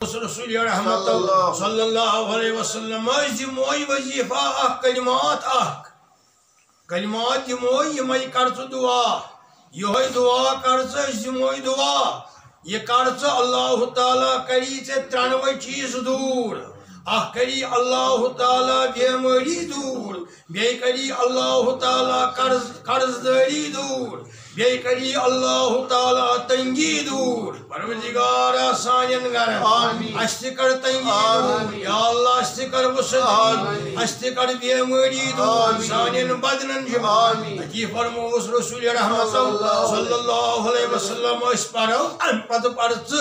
رسول رحمت صلی اللہ علیہ وسلم دموئی وظیفہ کلمات دموئی یہ کرچ دعا یہ دعا کرچ دموئی دعا یہ کرچ اللہ تعالیٰ کری ترنوے چیز دور اخ کری اللہ تعالیٰ بیماری دور بی کری اللہ تعالیٰ قرض داری دور بی کری اللہ تعالیٰ تنگی دور پروردگار سانین گرن اشت کر تنگی دور یا اللہ اشت کر وسعت اشت کر بیماری دور سانین بدنن جمع کی فرموس رسول رحمت صلی اللہ علیہ وسلم اس پرو ان پت پرچ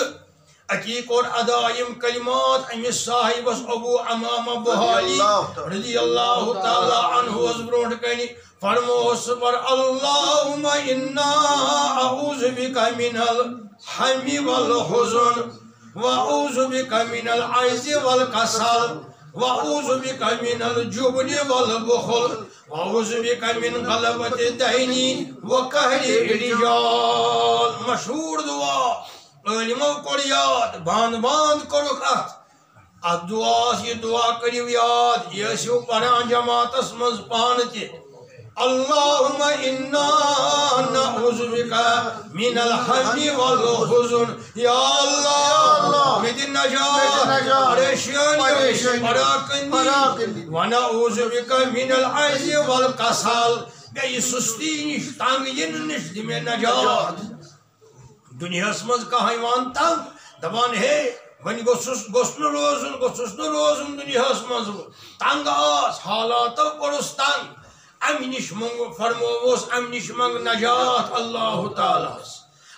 عقیق اور ادائم کلمات امس صاحبس ابو امامہ بحالی رضی اللہ تعالی عنہ از برونٹ کنی فرموس پر اللہم انا اعوذ بک من الحم والحزن واعوذ بک من العجز والکسل واعوذ بک من الجبن والبخل واعوذ بک من غلبۃ الدین وقہر الرجال مشہور دعا علمو کور یاد باند باند کرک ات دعا یہ دعا کریو یاد یہ سو پران جماعتس مز پان تی اللہم انا نعوذ بک من الحزن والحزن یا اللہ مجھے نجات پریشانی پراکندی ونعوذ بک من العجز والکسل بے سستی نش تنگ نش دی میں نجات دنیا مز کہان تنگ دپان ہے ون گوس روزن دنیا مز تنگ آس حالاتو کورس تنگ ام نش منگ فرموس ام نش منگ نجات اللہ تعالیٰ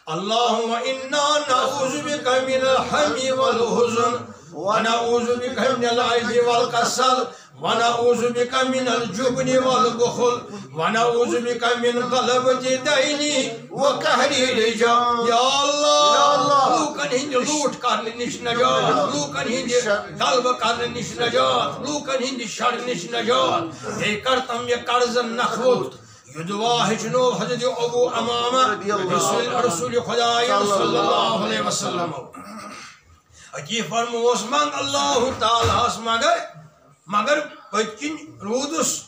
اللہم انا نعوذ بک من الحم والحزن ونعوذ بک من العجز والکسل ونعوذ بک من الجبن والبخل ونعوذ بک من غلبۃ الدین وقہر الرجال یا اللہ لوکن ہند لوٹ کرنے نش نجات لوکن ہند غلبہ کرنے نش نجات لوکن ہند شر نش نجات اے کرتم یہ قرض نخوت یہ دعا ہچنو حضرت ابو امامہ رسول خدا صلی اللہ علیہ وسلم اکی فرموس منگ اللہ تعالیٰ مگر پتکن رودس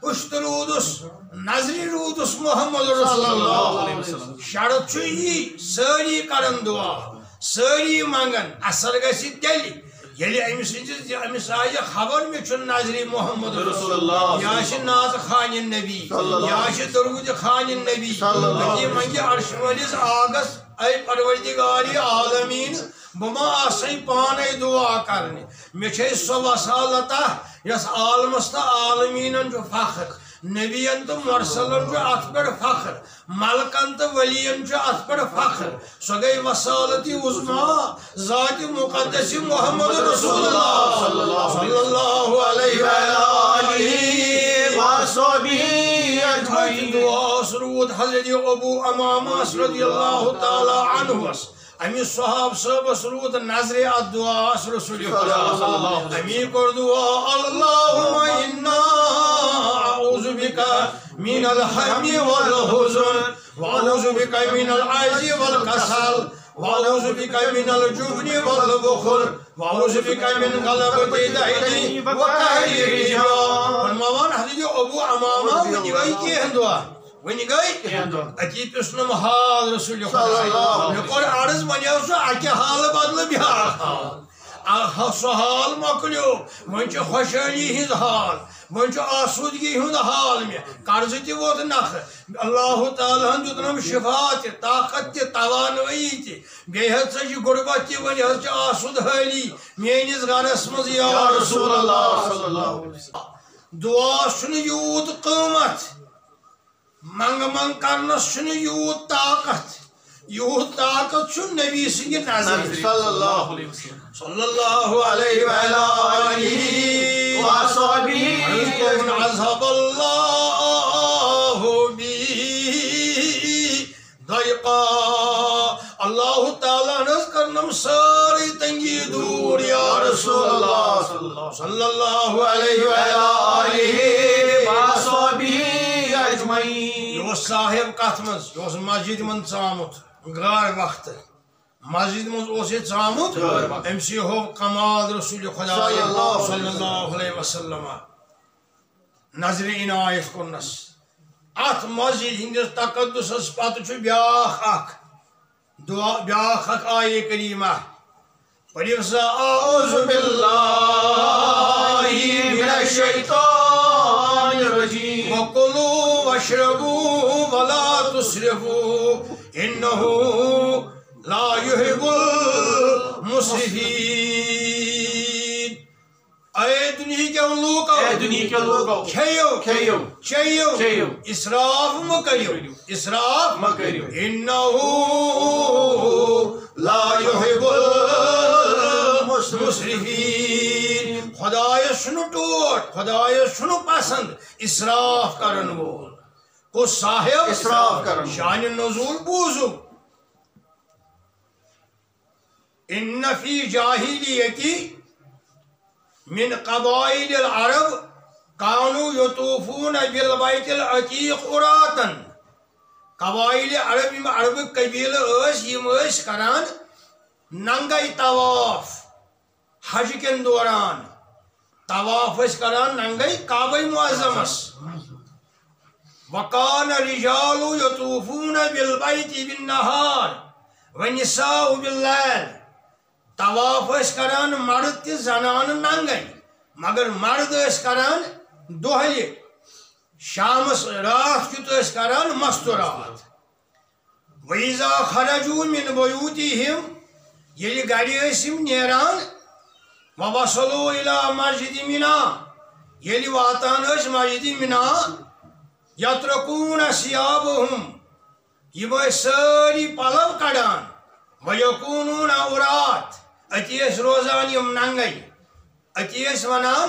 پشت رودس نظری رودس محمد رسول اللہ علیہ وسلم شرط چی ساری کرن دعا ساری منگن اثر گسی تیلی یلی امس آئی خبر میں چون ناظری محمد رسول اللہ یا ناز خان نبی یا درود خان نبی یہ منگی عرش والیس آگس اے پروردگار عالمین بما آسائی پانے دعا کرنے مجھے سو وسالتہ یس عالمس تا عالمین جو فخر نبیان تو مرسلن جو ات پر فخر ملکن تو ولین جو ات پر فخر سو گئی وسالتی عظما ذات مقدس محمد رسول اللہ صلی اللہ علیہ وآلہ وسلم دعا سرود حضرت ابو امامہ رضی اللہ تعالی عنہ امی صحاب صحب سرود نظر الدعا رسول خدا امی کر دعا اللہم انا اعوذ بک من الحم والحزن واعوذ بک من العجز والکسل واعوذ بک من الجبن والبخل واعوذ بک من غلبۃ الدین وقہر الرجال فرماوان حضرت ابو امامہ ونی گئی کی دعا ونی گئی اتی پسنم حال رسول خدا نکور عرض ونیو سو اکی حال بدل بیاکھ حال سو حال مکلیو ونچ خوشحالی ہز حال ونچ آسودگی ہند حال میں قرض تی ووت نخ اللہ تعالیٰ دیتنم شفا تی طاقت تی توانائی تی بیہت سا غربت تی ونی حض آسود حالی مینس گھرس مز یا رسول اللہ صلی اللہ علیہ وسلم دعا سن یوت قیمت منگ منگ کرنس چھ یوت طاقت چھ نبی سنگ نظر صلی اللہ علیہ وسلم صلی اللہ علیہ وآلہ وصحبہ عذب اللہ بی ضیقا اللہ تعالیٰ نز کرنم ساری تنگی دور یا رسول اللہ صلی اللہ علیہ وآلہ وصحبہ اجمعین یہ صاحب کت مز یہ مسجد من ژامت غار وقت مسجد مز ژامت امسی ہو کمال رسول خدا صلی اللہ علیہ وسلم نظر عنایت کرنس ات مسجد ہندس تقدس پتہ بیاکھ آیے کریمہ پڑھو سا اعوذ باللہ من الشیطان الرجیم وکلوا واشربوا ولا تسرفوا انہ لا يحب المسرفین اے دنیا کے لوگو کھیو چیو اسراف مکریو انہو لا يحب المسرفین خدای سنو ٹوٹ خدای سنو پسند اسراف کرن وول کو صاحب اسراف کرن شان نزول بوزو ان فی جاہلیتی من قبائل العرب كانوا يطوفون بالبيت العتيق عراتا قبائل عرب قبیل یم کران ننگے طواف حج کن دوران طواف کران ننگے کعبہ معظمس وكان الرجال يطوفون بالبيت بالنهار ونساء بالليل طواف کران مرد تی زنان ننگے مگر مرد کران دہلی شامس رات کیت کران مستورات وَإِذَا خَرَجُوا مِنْ بُيُوتِهِمْ یلی گاڑی یم نیران وَوَصَلُوا إِلَى مَسْجِدِ مِنَا یلی واتان مسجد مِنا يَتْرَكُونَ ثِيَابَهُمْ یم ساری پلو کڑان وَيَكُونُونَ عُرَاة اتی روزان یم ننگے اتی ونان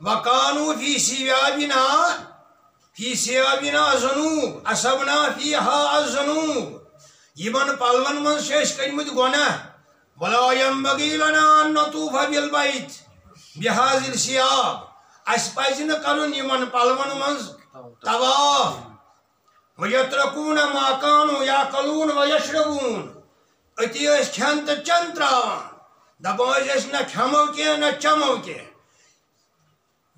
وَكَانُوا فِي ثِيَابِنَا ذُنُوب أَصَبْنَا فِيهَا الذُّنُوب یمن پلون من کرمت گناہ وَلَا يَنبَغِي لَنَا أَن نَّطُوفَ بِالْبَيْتِ بِهَذِهِ الثِّيَابِ اس پزِ نہ کرن یمن پلون من طواف وَيَتْرَكُونَ مَا كَانُوا يَأْكُلُونَ وَيَشْرَبُونَ اتی کھین تو چن تراوان دپان نہ کھمو کی نہ چمو کی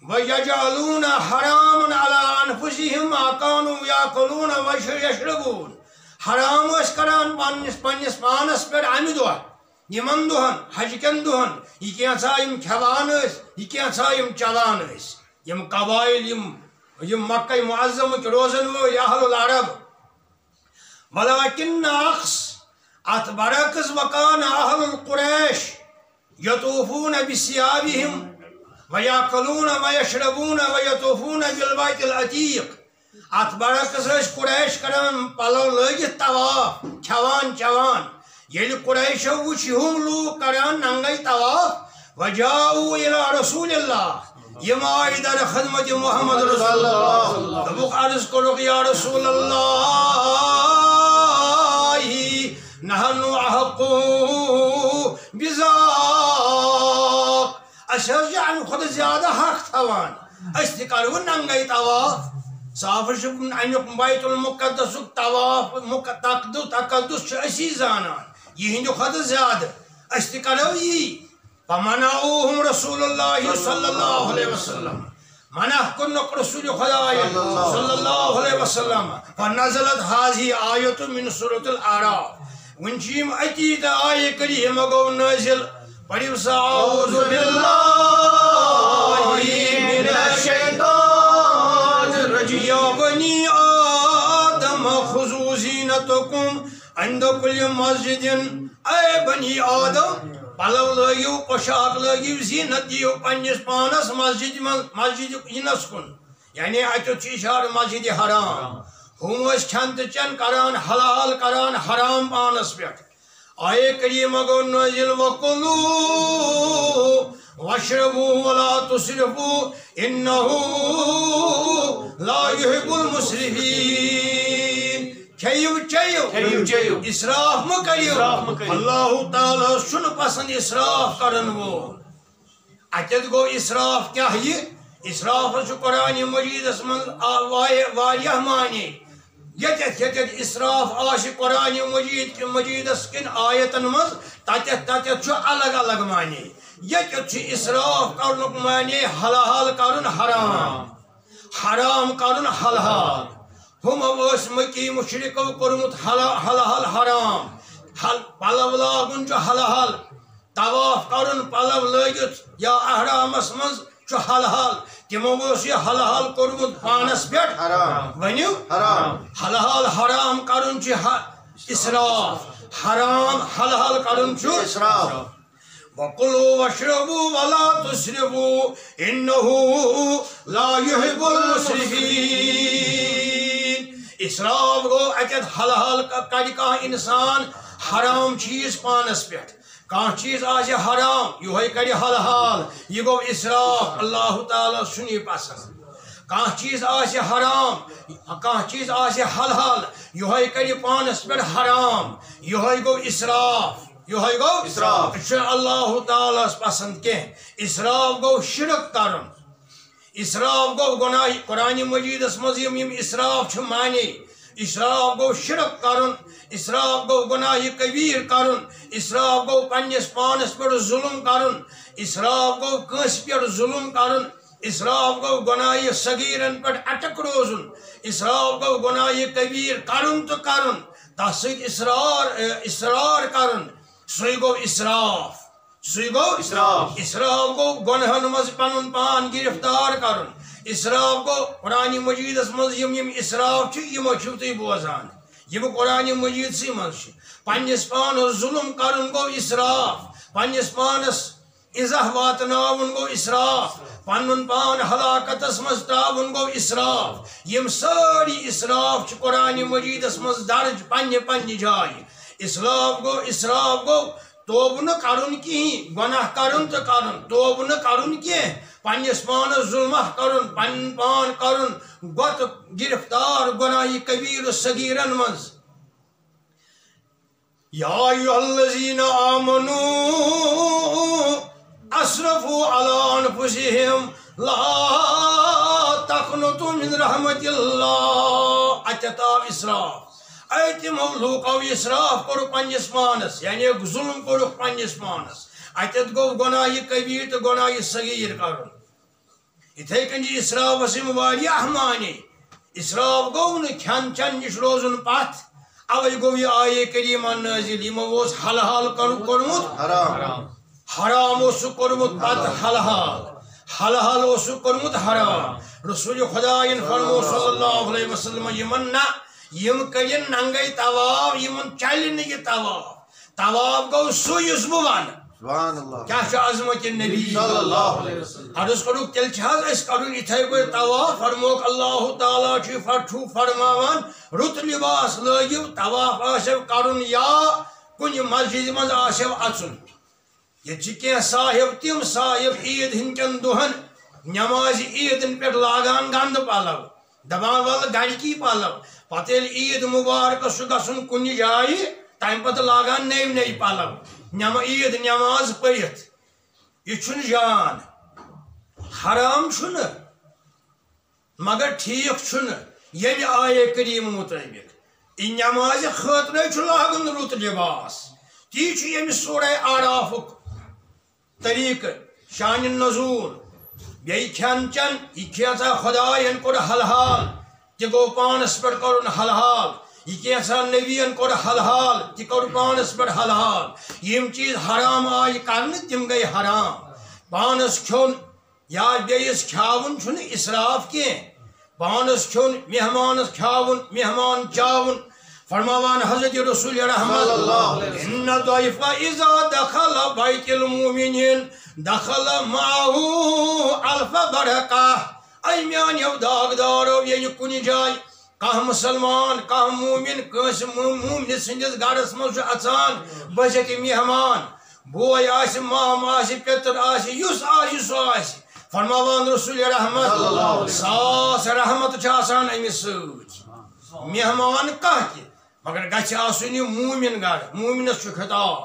وَيَجْعَلُونَ حَرَامًا عَلَىٰ أَنفُسِهِمْ مَا كَانُوا يَأْكُلُونَ وَيَشْرَبُونَ حرام کران پنس پانس پہ امہ دہ یمن دہن حج کن دہن یہ کینسا یم کھوان یہ کینسا یم چلان یم قبائل یم مکہ معظم روزن ول اہل العرب ولكن عكس ات برعکس وكان اہل القریش يطوفون بثيابهم ويأكلون ويشربون ويطوفون بالبيت العتيق ات برعکس قریش کران پلو لگت طواف کھوان چوان یل قریشو وچ ہم لوگ کران ننگے طواف وجاؤوا الى رسول اللہ یم آئی در خدمت محمد رسول اللہ دبوک عرض کرو یا رسول اللہ نحن احق بذاک اشرف جعن خود زیادہ حق تھوان اس کرو ننگے طواف صاف انک بیت المقدس طواف تقدس اسی زانان یہ ہندو خود زیادہ اس کرو یہ فمنعوهم رسول اللہ صلی اللہ علیہ وسلم منع کنک رسول خدا صلی اللہ علیہ وسلم فنزلت هذه آیت من سورة الأعراف ونجیم اتیت آیہ کریم گو نازل پڑھو سا اعوذ باللہ من الشیطان الرجیم یا بنی آدم خذوا زینتکم عند کل مسجد اے بنی آدم پلو لگیو پوشاک لگیو زینت دیو پنس پانس مسجد انس کن یعنی اتو اشار مسجد حرام ہم کھین تو چین کران حلال کران حرام پانس پہ آئے کریم گو نازل وَكُلُوا وَاشْرَبُوا وَلَا تُسْرِفُوا إِنَّهُ لَا يُحِبُّ الْمُسْرِفِينَ کھیو چیو اسراف مکریو اللہ تعالی سن پسند اسراف کرن وول اتت گو اسراف کیا یہ اسراف قرآن مجید من واریہ معنی یتت اسراف آشی قرآن مجیدس کن آیتن مز تتت الگ الگ معنی یتت اسراف کرنک معنی حلال کرن حرام حرام کرن حلال ہم مکی مشرکو کورمت حلال حرام پلو لاگن حلال طواف کرن پلو لگت یا احرامس مز حلال تمو یہ حلال کورمت پانس پہ ونیو حلال حرام کرن اسراف حرام حلال کرن اسراف وَقُلُوا وَاشْرَبُوا وَلَا تُسْرِفُوا إِنَّهُ لَا يُحِبُّ الْمُسْرِفِينَ اسراف گو اتت حلال کڑ کانٛہہ انسان حرام چیز پانس پہ کانٛہہ چیز آسہِ حرام یہوے کڑِ حلال یہ گو اسراف اللہ تعالیٰ سُنی پسند کانٛہہ چیز آسہِ حرام کانٛہہ چیز آسہِ حلال یہوے کڑِ پانس پہ حرام یہوے گو اسراف یہوے گو اسراف اللہ تعالیٰ پسند کی اسراف گو شرک کرن اسراف گو گناہ قرآن مجیدس مز اسراف معنی اسراف گو شرک کرن اسراف گو گناہ کبیر کرن اسراف گو پنس پانس پہ ظلم کرن اسراف گو کنس پہ ظلم کرن اسراف گو گناہ صغیرن پہ اٹک روزن اسراف گو گناہ کبیر کرن تو کرن تس سۭتۍ اصرار کرن سُے گو اسراف سُے گو اسراف گو گنہن مز پنن پان گرفتار کرن اسراف گو قرآن مجیدس مز اسراف یمو چھو تھی بوزان یم قرآن مجید سی مز پنس پانس ظلم کرن گو اسراف پنس پانس ازہ واتناون گو اسراف پنن پان ہلاکتس مز تراون گو اسراف یم ساری اسراف قرآن مجیدس مز درج پنہ جائے اسراف گو توب نہ کرن کی گناہ کرن تو کرن توب نہ کرن کی پنس پانس ظلمہ کرن پن پان کرن گت گرفتار گناہ کبیر صغیرن مز یا ایھا الذین آمنوا اسرفوا علی انفسہم لا تقنطوا من رحمت اللہ اتت آو اسراف تمو لوکو اسراف کور پنس پانس یعنی ظلم کور پنس پانس اتت گو گناہ کبیر تو گناہ صغیر کرن اتھے کن اسرافس واریاہ معنی اسراف گو کھین چین نش روزن پتھ اوے گو یہ آیے کریمہ نازل یمو حلال کورمت حرام کورمت پتہ حلال کورمت حرام رسول خدائن فرمو صلی اللہ علیہ وسلم یمن نہ یم کرن ننگے طواف یمن چلہ نہ یہ طواف گو سو یس بہ ون سبحان اللہ کیا عظمت النبی صلی اللہ علیہ وسلم عرض کرو تیل اس کرن اتھے پہ طواف فرموک اللہ تعالیٰ چھو فرماوان رت لباس لگیو طواف آسو کرن یا کن مسجد مز آسو اچن یہ صاحب تم صاحب عید ہندکن دہن نماز عیدن پہ لاگان گند پلو دپان ول گرکی پلو پتہ عید مبارک سہ گھن کن جائے تمہ پتہ لاگان نئی پلو عید نماز پڑھت یہ جان حرام مگر ٹھیک یل آیے کریم مطابق ان نماز خاطر لاگن رت لباس تی یم سورہ آرافک طریقہ شان نزول بی کھین چن یہ کھینسا خدائن کور حلال تہ گو پانس پہ کرن حلال یہ کینسا نبین کور حلال تہ کور پانس پہ حلال یم چیز حرام آئی کرن تم گئی حرام پانس کھون یا بیس کھاون چھن اسراف کی پانس کھون مہمانس کھاون مہمان چاون فرماوان حضرت رسول رحمت ان الضيف اذا دخل بيت المؤمنين دخل معه الف بركه اي میان یو داغدارو یہ کن جائے کھانا مسلمان کھانا مومن کنس مومن سندس گھرس مز اچان بچت مہمان بوے آس مام آس پتر آس یس آس فرماوان رسول رحمت ساس رحمت آسان امس ست مہمان کھانا مگر گھِ آسن یہ مومن گھر مومنس خطاب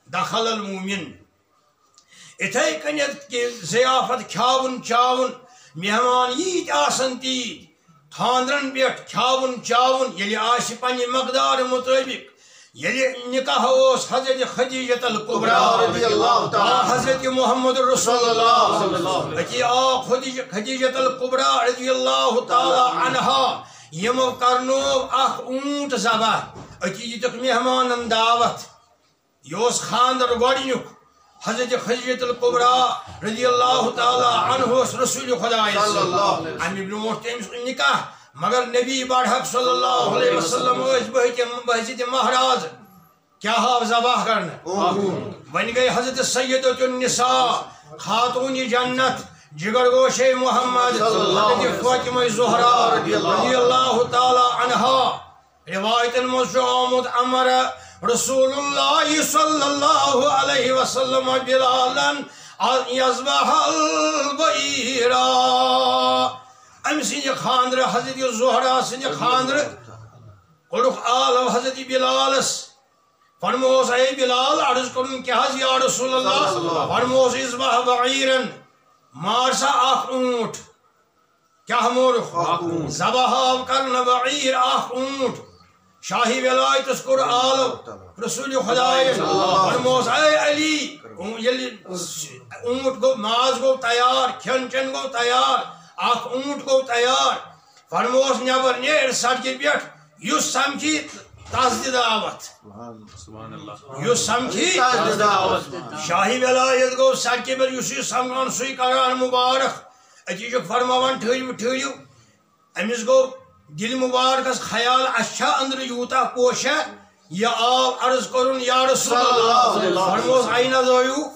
دخل المومن اتھے کنیت کہ ضیافت کھاون چاون مہمان ییت آسن تیت خاندرن پیٹھ کھاون چاون یلی آسہِ پننہِ مقدار مطٲبق یلی نکاح اوس حضرت خدیجۃ الکبریٰ حضرت محمد رسول اللہ اتی آ خدیجۃ الکبریٰ رضی اللہ تعالی عنہا یمو کرنو اخ اونٹ ذبح اتی دتک مہمانن دعوت یہ خاندر گۄڈنیُک حضرت خدیجۃ الکبریٰ رضی اللہ تعالی عنہ رسول خدا امی برونٹھ تٔمِس نکاح مگر نبی بڑ حق صلی اللہ علیہ وسلم بحثیت مہراز کیا ہاو ذبح کرنا ون گئی حضرت سیدۃ النساء خاتون جنت جگر گوش محمد حضرت فاطمہ زہرا رضی اللہ تعالی عنہا روایتن مز آمد امر رسول اللہ صلی اللہ علیہ وسلم بلالا یذبح البعیرا ام سند خاندر حضرت زہرا سند خاندر کوڑک آل حضرت بلالس فرموس اے بلال عرض کرن کیا یا رسول اللہ فرموس اذبح بعیرن مارسا اخ اونٹ کیا مورخ ذبح کرن بعیر اخ اونٹ شاہی ولایتس کور آل رسول خدا فرموس اے علی یلی اونٹ گو ماز گو تیار کھین چن گو تیار اخ اونٹ گو تیار فرموس نبر نیر سڑکہ پیٹھ یس سمکھی تس دعوت یس سمکھی شاہی ولایت گو سڑکہ پیٹھ یس سمکھان سی کران مبارک اتی فرماوان ٹھہریو ٹھہریو امس گو دل مبارکس خیال اچھا اندر یوتا پوشا یہ آو عرض کرن یا رسول اللہ فرموس این ضیوف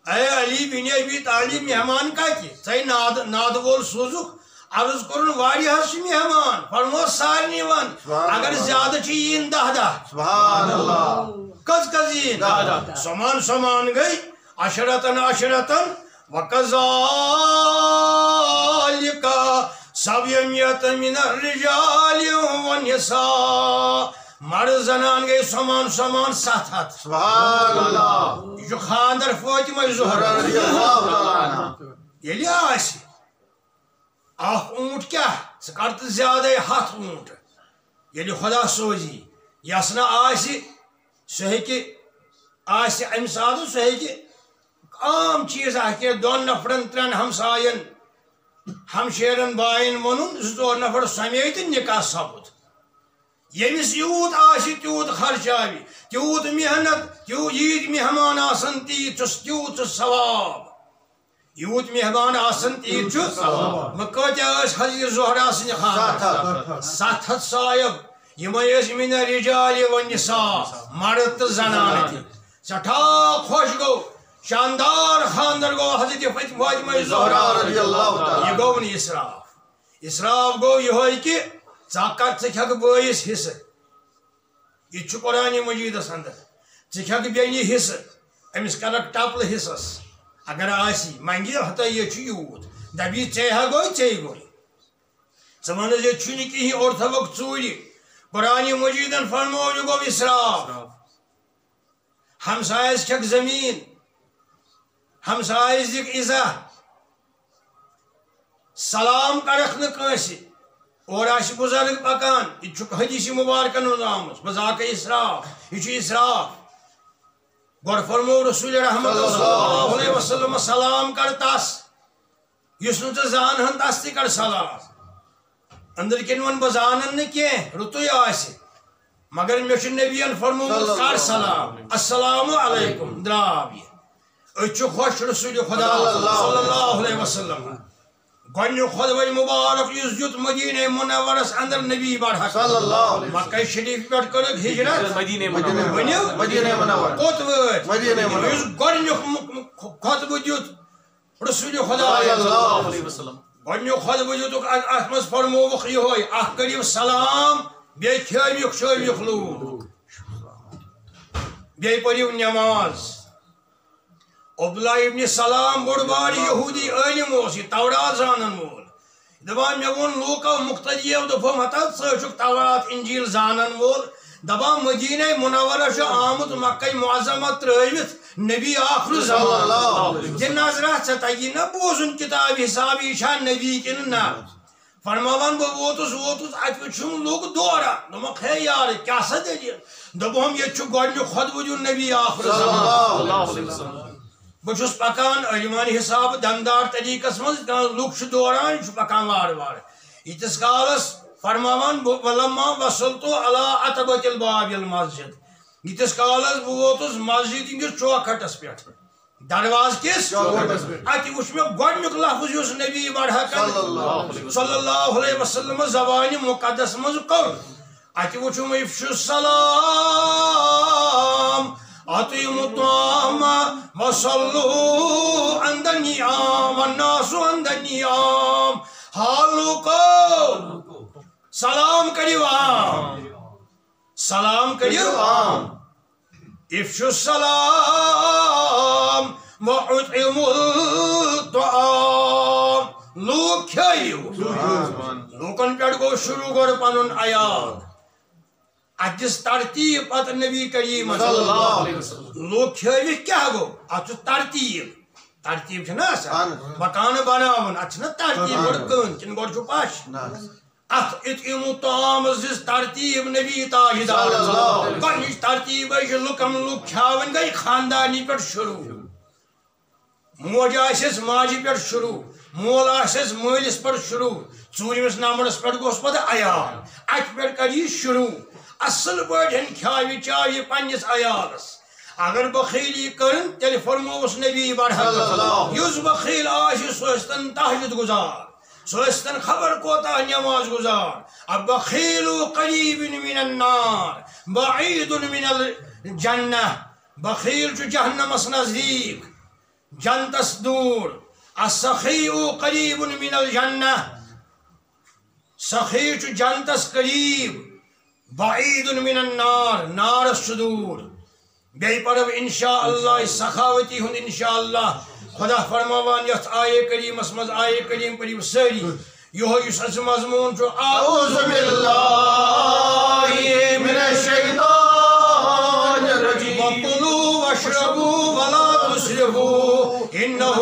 اے علی بن ابی طالب مہمان کتی ژے ناد وول سوزک عرض کرن واریاہ چھ مہمان فرموس سارنی ون اگر زیادہ چھ یین 10 سبحان اللہ کز کز یین سمان سمان گئی عشرتن عشرتن وکذالک سبیمیت من الرجال والنساء مرد زنان گئی سمان سمان 700 سبحان اللہ یہ خاندر فاطمہ زہرا رضی اللہ تعالی عنہ یلی آسی اخ اونٹ کیا سکرت زیادہ 7 اونٹ یلی خدا سوزی یسنا آسی سہ ہیکہ آسی امہ ساتھ سہ ہیکہ عام چیز کہ 2 نفرن 3 ہمساین ہمشیرن بائن ونن 2 نفر سمیت نکاح سپد یمس یوت آسی تیوت خرچ آوی تیوت محنت ییت مہمان آسن تیوت ثواب یوت مہمان آسن تیت ثواب کتیا حضرت زہرا سن خاندر 700 صاحب یم من الرجال والنساء مرد تو زنان تہ سٹھا خوش گو شاندار خاندر گو حضرت فاطمہ زہرا رضی اللہ تعالی یہ گو اسراف اسراف گو یہ کہ ژھک بٲیِس حصہ یہ قرآن مجیدس اندر ژھک بیٚنہِ حصہ امس کرک ٹپل حصس اگر آسی منگی ہتا یہ یوت دبی ژے ہا گوئی ژے گوئی ژٕ ونس یہ چھُنہٕ کِہیٖنۍ اور تھوک ژوٗرِ قرآن مجیدن فرمو یہ گو اسراف ہمسایس کھیک زمین ہمسایس دک عزا سلام کرکھ نہ کٲنٛسہِ اور آس بزرگ پکان یہ حدیث مبارکن من آمت بذاک اسراف یہ اسراف گوڑ فرمو رسول رحمت صلی اللہ علیہ وسلم سلام کر تس یس نو زانہن تس تہ کر سلام اندر کن ون بہ زانن نہ کی رتوی آس مگر مے چھ نبیین فرمومت کر سلام السلام علیکم دراب یہ اچھ خوش رسول خدا صلی اللہ علیہ وسلم گۄڈنیُک خطبہ مبارک یُس دیُت مدینہ منورس اندر نبی بڑ حق صلی اللہ علیہ مکہ شریف پٮ۪ٹھ کٔرٕکھ ہجرت مدینہ منور کوٚت وٲتۍ مدینہ منور یُس گۄڈنیُک خطبہ دیُت رسول خدا گۄڈنیُک خطبہ دیُتُکھ اتھ منٛز فرمووُکھ یِہوے اکھ کٔرِو سلام بیٚیہِ کھیٲوِکھ چٲوِکھ لوٗکھ بیٚیہِ پٔرِو نٮ۪ماز عبداللہ ابن سلام بوڑ بار یہودی عالم اس یہ تورات زانن وول دپان مے وون لوکو مقتدیو دوپم ہتا ژٕ چھُکھ تورات انجیل زانن وول دپان مدینہ منورہ چھُ آمُت مکہ معظمہ ترٲوِتھ نبی آخر زمان دِ نظرہ ژےٚ تگی نہ بوزُن کتاب حساب یہ چھا نبی کِنہٕ نہ فرماوان بہ ووتس ات وچھم لوگ دورا دوپک ہے یار کیا سا دلیل دوپہم یہ گۄڈنیُک خۄطبہٕ نبی آخر زمان بہٕ پکان علمانی حساب دمدار طریقس مز لُکھ دوران پکان وار وار یتس کالس فرماوان ولما وصلتو علی عتبۃ الباب المسجد یتس کالس بہ ووتس مسجد ہندس چوکھٹس پہ درواز کس ات وچھ مے گۄڈنیُک لفظ یُس نبی برحقن صلی اللہ علیہ وسلم زبان مقدس مز کور ات وچھم افشوا السلام اطعموا الطعام وصلوا عند النعام والناس عند النعام حالکو سلام کریو عام سلام کریو عام افشوا السلام واطعموا الطعام لوگ کھیو لوکن پہ گو شروع گو پن عیال اتس ترتیب پتہ نبی کریم لوگ کھیو کیا گو ات ترتیب ترتیب نا مکان بناون ات ترتیب گوڑ کن کن گوڑ پش ات اطعموا الطعام دس ترتیب نبی تاجدار گۄڈنِچ ترتیب لُکن لُکھ کھیاون گئی خاندانی پہ شروع موج آسس ماجہ پہ شروع مول آسس مالس پہ شروع ژوٗرمِس نمبرس پہ گوس پتہ عیال ات پہ کر یہ شروع اصل پٲٹھۍ کھیاوِ چاوِ پننس عیالس اگر بخیلی کرن تیل فرموس نبی برحق یس بخیل آسہِ سُہ ٲسۍتن تہجد گزار سُہ ٲسۍتن خبر کوتاہ نماز گزار البخیل قریب من النار بعید من الجنہ بخیل چھ جہنمس نزدیک جنتس دور السخی قریب من الجنہ سخی چھ جنتس قریب بعید من النار نارس دور بیٚیہِ پرو انشاءاللہ سخاوتی ہُنٛد انشاءاللہ خدا فرماوان یتھ آیے کریمس مز آیے کریم پٔرِو سٲری یہوے یُس اَسہِ مضموٗن چھُ اعوذ باللہ من الشیطان الرجیم وکلوا واشربوا ولا تسرفوا انہ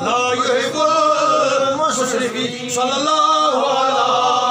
لا يحب المسرفین صلی اللہ علیہ